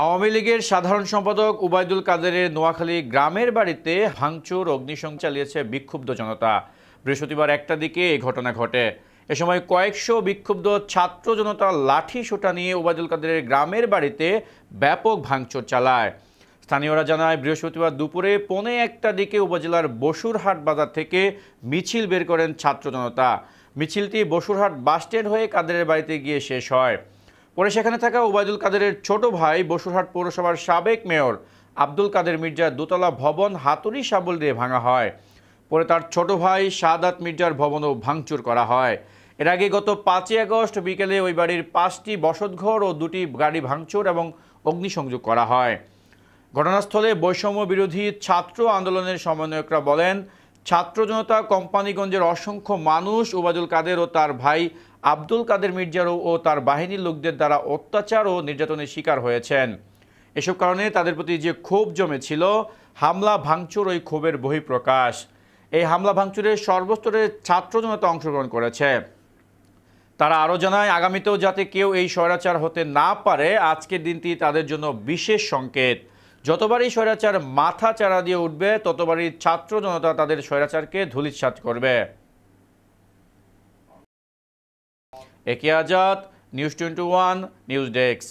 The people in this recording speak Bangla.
আওয়ামী লীগের সাধারণ সম্পাদক ওবায়দুল কাদেরের নোয়াখালী গ্রামের বাড়িতে ভাঙচুর অগ্নিসংযোগ চালিয়েছে বিক্ষুব্ধ জনতা। বৃহস্পতিবার একটা দিকে এই ঘটনা ঘটে। এ সময় কয়েকশো বিক্ষুব্ধ ছাত্র জনতা লাঠি সোঁটা নিয়ে ওবায়দুল কাদেরের গ্রামের বাড়িতে ব্যাপক ভাঙচুর চালায়। স্থানীয়রা জানায়, বৃহস্পতিবার দুপুরে 1:45টার দিকে উপজেলার বসুরহাট বাজার থেকে মিছিল বের করেন ছাত্র জনতা। মিছিলটি বসুরহাট বাসস্ট্যান্ড হয়ে কাদেরের বাড়িতে গিয়ে শেষ হয়। পরে সেখানে থাকা ওবায়দুল কাদেরের ছোট ভাই বসুরহাট পৌরসভার সাবেক মেয়র আব্দুল কাদের মির্জার দোতলা ভবন হাতুড়ি শাবল দিয়ে ভাঙা হয়। পরে তার ছোট ভাই সাদাত মির্জার ভবনও ভাঙচুর করা হয়। এর আগে গত 5ই আগস্ট বিকেলে ওই বাড়ির 5টি বসতঘর ও 2টি গাড়ি ভাঙচুর এবং অগ্নিসংযোগ করা হয়। ঘটনাস্থলে বৈষম্য বিরোধী ছাত্র আন্দোলনের সমন্বয়করা বলেন, ছাত্র জনতা কোম্পানিগঞ্জের অসংখ্য মানুষ ওবায়দুল কাদের ও তার ভাই আব্দুল কাদের মির্জার ও তার বাহিনীর লোকদের দ্বারা অত্যাচার ও নির্যাতনের শিকার হয়েছেন। এসব কারণে তাদের প্রতি যে ক্ষোভ জমেছিল, হামলা ভাঙচুর ওই ক্ষোভের বহিঃপ্রকাশ। এই হামলা ভাঙচুরে সর্বস্তরের ছাত্র জনতা অংশগ্রহণ করেছে। তারা আরও জানায়, আগামীতেও যাতে কেউ এই স্বৈরাচার হতে না পারে, আজকের দিনটি তাদের জন্য বিশেষ সংকেত। যতবারই স্বৈরাচার মাথা চাড়া দিয়ে উঠবে, ততবারই ছাত্র জনতা তাদের স্বৈরাচারকে ধূলিসাৎ করবে। একে আজাদ, নিউজ 21 নিউজ ডেস্ক।